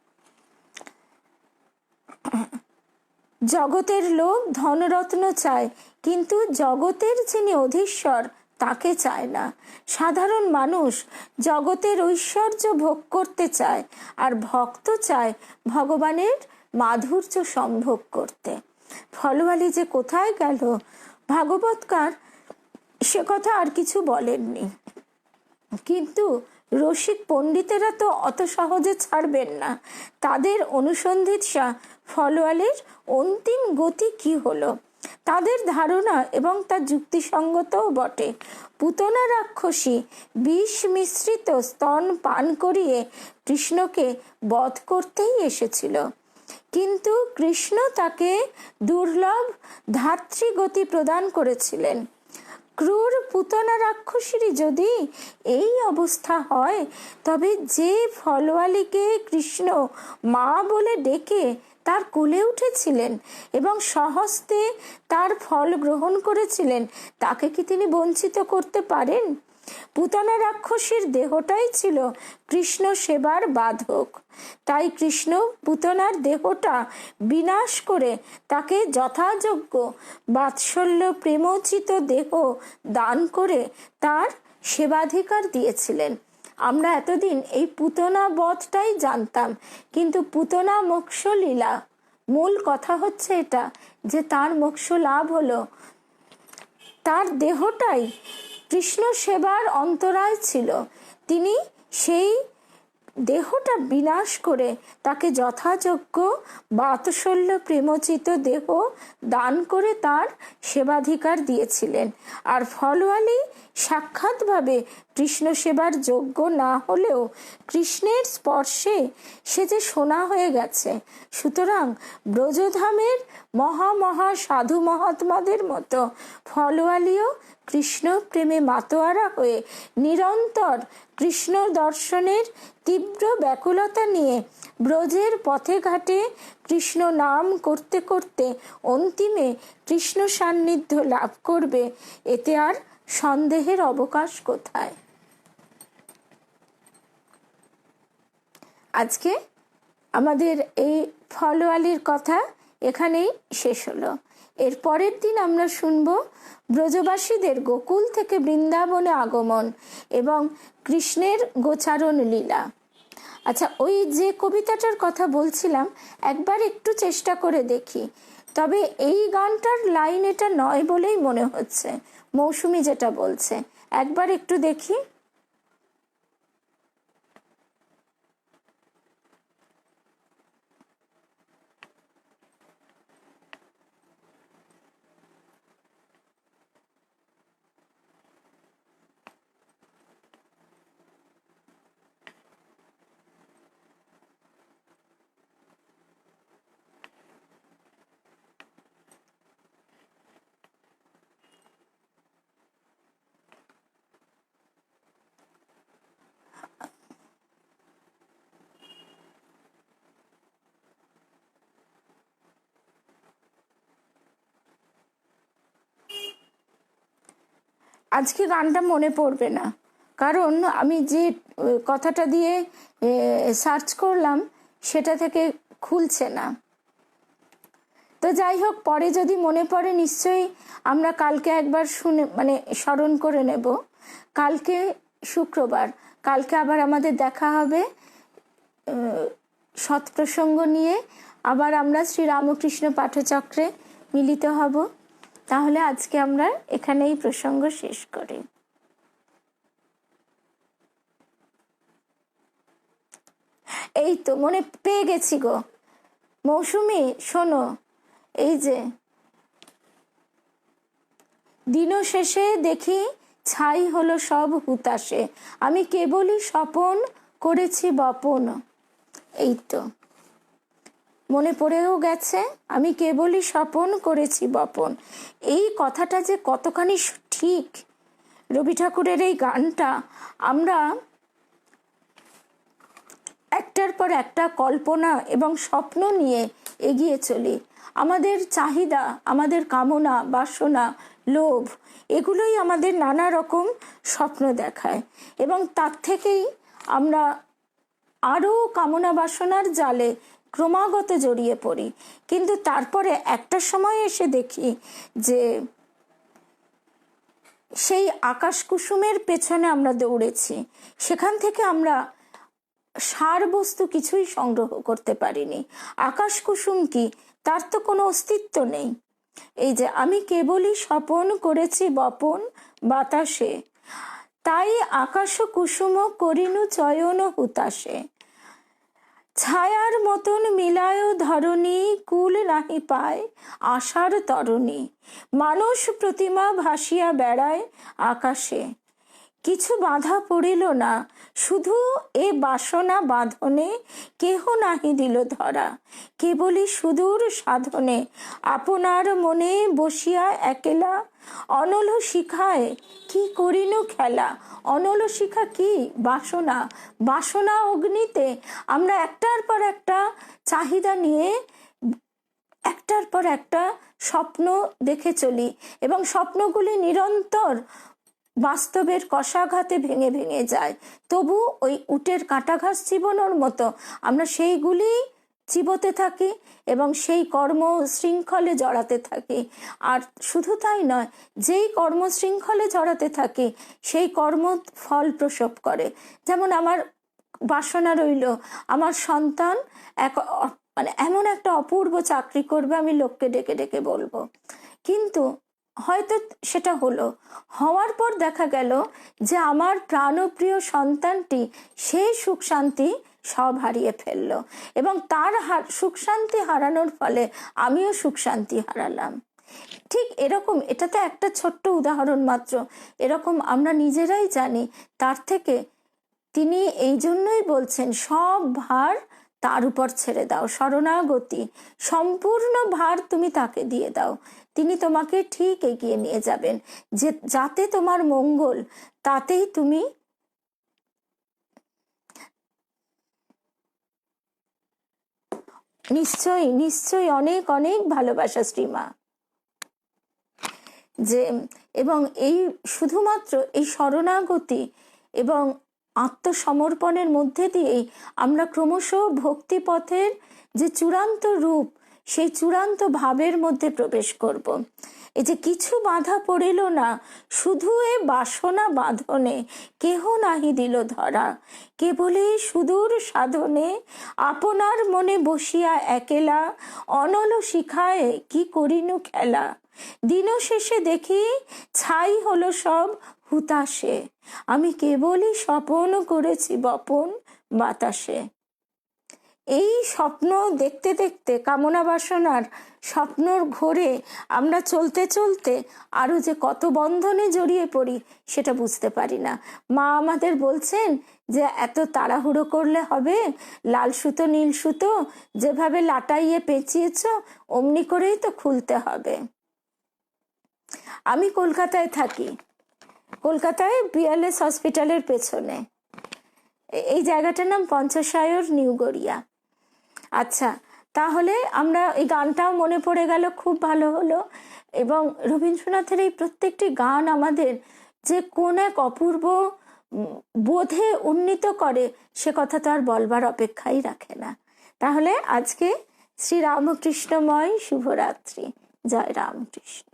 জগতের লোক ধনরত্ন চায়, কিন্তু জগতের যিনি অধীশ্বর তাকে চায় না। সাধারণ মানুষ জগতের ঐশ্বর্য ভোগ করতে চায়, আর ভক্ত চায় ভগবানের মাধুর্য সম্ভোগ করতে। ফলওয়ালি যে কোথায় গেল, ভাগবতকার সে কথা আর কিছু বলেননি, কিন্তু রসিক পণ্ডিতেরা তো অত সহজে ছাড়বেন না। তাদের অনুসন্ধিৎসা ফলওয়ালির অন্তিম গতি কি হলো, তাদের ধারণা এবং তা যুক্তিসঙ্গতও বটে। পুতনা রাক্ষসী বিষ মিশ্রিত স্তন পান করিয়ে কৃষ্ণকে বধ করতেই এসেছিল, কিন্তু কৃষ্ণ তাকে দুর্লভ ধাত্রীগতি প্রদান করেছিলেন। ক্রূর পুতনা রাক্ষসীরই যদি এই অবস্থা হয়, তবে যে ফলওয়ালিকে কৃষ্ণ মা বলে ডেকে তার কোলে উঠেছিলেন এবং স্বহস্তে তার ফল গ্রহণ করেছিলেন, তাকে কি তিনি বঞ্চিত করতে পারেন? পুতনা রাক্ষসীর দেহটাই ছিল কৃষ্ণ সেবার বাধক, তাই কৃষ্ণ পুতনার দেহটা বিনাশ করে তাকে যথাযোগ্য বাৎসল্য প্রেমোচিত দেহ দান করে তার সেবাধিকার দিয়েছিলেন। আমরা এতদিন এই পুতনা বধটাই জানতাম, কিন্তু পুতনা মোক্ষ লীলা, মূল কথা হচ্ছে এটা যে তার মোক্ষ লাভ হলো, তার দেহটাই কৃষ্ণ সেবার অন্তরায় ছিল। তিনি সেই দেহটা বিনাশ করে তাকে যথাযোগ্য বাৎসল্য প্রেমোচিত দেহ দান করে তার সেবাধিকার দিয়েছিলেন। আর ফলওয়ালি সাক্ষাৎভাবে কৃষ্ণ সেবার যোগ্য না হলেও কৃষ্ণের স্পর্শে সে যে সোনা হয়ে গেছে। সুতরাং ব্রজধামের মহা সাধু মহাত্মাদের মতো ফলওয়ালিও কৃষ্ণ প্রেমে মাতোয়ারা হয়ে নিরন্তর কৃষ্ণ দর্শনের তীব্র ব্যাকুলতা নিয়ে ব্রজের পথে ঘাটে কৃষ্ণ নাম করতে করতে অন্তিমে কৃষ্ণ সান্নিধ্য লাভ করবে, এতে আর সন্দেহের অবকাশ কোথায়। আজকে আমাদের এই ফলওয়ালির কথা এখানেই শেষ হলো। এর পরের দিন আমরা শুনব ব্রজবাসীদের গোকুল থেকে বৃন্দাবনে আগমন এবং কৃষ্ণের গোচারণ লীলা। আচ্ছা, ওই যে কবিতাটার কথা বলছিলাম, একবার একটু চেষ্টা করে দেখি, তবে এই গানটার লাইন এটা নয় বলেই মনে হচ্ছে, মৌসুমী যেটা বলছে, একবার একটু দেখি। আজকে গানটা মনে পড়বে না, কারণ আমি যে কথাটা দিয়ে সার্চ করলাম সেটা থেকে খুলছে না। তো যাই হোক, পরে যদি মনে পড়ে নিশ্চয়ই আমরা কালকে একবার স্মরণ করে নেব। কালকে শুক্রবার, কালকে আবার আমাদের দেখা হবে সৎপ্রসঙ্গ নিয়ে, আবার আমরা শ্রীরামকৃষ্ণ পাঠচক্রে মিলিত হব। তাহলে আজকে আমরা এখানেই প্রসঙ্গ শেষ করি। এই তো মনে পেয়ে গেছি গো মৌসুমী, শোনো, এই যে দিন শেষে দেখি ছাই হলো সব হুতাশে, আমি কেবলই স্বপন করেছি বপন। এই তো মনে পড়েও গেছে, আমি কেবলই স্বপন করেছি বপন। এই কথাটা যে কতখানি ঠিক। রবি ঠাকুরের এই গানটা আমরা একটার পর একটা কল্পনা এবং স্বপ্ন নিয়ে এগিয়ে চলি। আমাদের চাহিদা, আমাদের কামনা, বাসনা, লোভ, এগুলোই আমাদের নানা রকম স্বপ্ন দেখায় এবং তার থেকেই আমরা আরও কামনা বাসনার জালে ক্রমাগত জড়িয়ে পড়ি। কিন্তু তারপরে একটা সময় এসে দেখি যে সেই আকাশ কুসুমের পেছনে আমরা দৌড়েছি, সেখান থেকে আমরা সার বস্তু কিছুই সংগ্রহ করতে পারিনি। আকাশ কুসুম কি, তার তো কোনো অস্তিত্ব নেই। এই যে আমি কেবলই স্বপন করেছি বপন বাতাসে, তাই আকাশ কুসুম করিনু চয়ন হুতাশে। ছায়ার মতন মিলায় ধরণী, কুল নাহি পায় আশার তরণী। মানুষ প্রতিমা ভাসিয়া বেড়ায় আকাশে, কিছু বাধা পড়িল না, শুধু এ বাসনা বাঁধনে কেহ নাহি দিল ধরা। কেবলই সুদূর সাধনে আপনার মনে বসিয়া একেলা, অনল শিখায় কি করিনু খেলা। অনল শিখা কি? বাসনা। বাসনা অগ্নিতে আমরা একটার পর একটা চাহিদা নিয়ে একটার পর একটা স্বপ্ন দেখে চলি এবং স্বপ্নগুলি নিরন্তর বাস্তবের কষাঘাতে ভেঙে ভেঙে যায়। তবু ওই উটের কাঁটা ঘাস চিবোনোর মতো আমরা সেইগুলি চিবোতে থাকি এবং সেই কর্ম শৃঙ্খলে জড়াতে থাকি। আর শুধু তাই নয়, যেই কর্ম শৃঙ্খলে জড়াতে থাকি সেই কর্ম ফল প্রসব করে। যেমন আমার বাসনা রইল আমার সন্তান মানে এমন একটা অপূর্ব চাকরি করবে, আমি লোককে ডেকে ডেকে বলবো। কিন্তু হয়তো সেটা হলো, হওয়ার পর দেখা গেল যে আমার প্রাণপ্রিয় সন্তানটি সেই সুখ শান্তি সব হারিয়ে ফেললো এবং তার সুখ শান্তি হারানোর ফলে আমিও সুখ শান্তি হারালাম। ঠিক এরকম, এটা তো একটা ছোট্ট উদাহরণ মাত্র, এরকম আমরা নিজেরাই জানি। তার থেকে তিনি এই জন্যই বলছেন সব ভার তার উপর ছেড়ে দাও, শরণাগতি, সম্পূর্ণ ভার তুমি তাকে দিয়ে দাও, তিনি তোমাকে ঠিক এগিয়ে নিয়ে যাবেন, যে যাতে তোমার মঙ্গল, তাতেই তুমি নিশ্চয়ই নিশ্চয়ই অনেক অনেক ভালোবাসা শ্রীমা। যে এবং এই শুধুমাত্র এই শরণাগতি এবং আত্মসমর্পণের মধ্যে দিয়েই আমরা ক্রমশ ভক্তিপথের যে চূড়ান্ত রূপ, সেই চূড়ান্ত ভাবের মধ্যে প্রবেশ করব। এই যে কিছু বাধা পড়িল না, শুধু এ বাসনা বাঁধনে কেহ নাহি দিল ধরা। কেবলে সুদূর সাধনে আপনার মনে বসিয়া একেলা, অনল শিখায় কি করিনু খেলা। দিন শেষে দেখি ছাই হলো সব হুতাশে, আমি কেবলই স্বপন করেছি বপন বাতাসে। এই স্বপ্ন দেখতে দেখতে, কামনা বাসনার স্বপ্নর ঘোরে আমরা চলতে চলতে আরো যে কত বন্ধনে জড়িয়ে পড়ি সেটা বুঝতে পারি না। মা আমাদের বলছেন যে এত তাড়াহুড়ো করলে হবে, লাল সুতো নীল সুতো যেভাবে লাটাইয়ে পেঁচিয়েছ অমনি করেই তো খুলতে হবে। আমি কলকাতায় থাকি, কলকাতায় বিএলএস হসপিটালের পেছনে, এই জায়গাটার নাম পঞ্চাশায়র নিউ গড়িয়া। আচ্ছা, তাহলে আমরা এই গানটাও মনে পড়ে গেল, খুব ভালো হলো। এবং রবীন্দ্রনাথের এই প্রত্যেকটি গান আমাদের যে কোন এক অপূর্ব বোধে উন্নীত করে সে কথা তো আর বলবার অপেক্ষাই রাখে না। তাহলে আজকে শ্রী রামকৃষ্ণময় শুভরাত্রি। জয় রামকৃষ্ণ।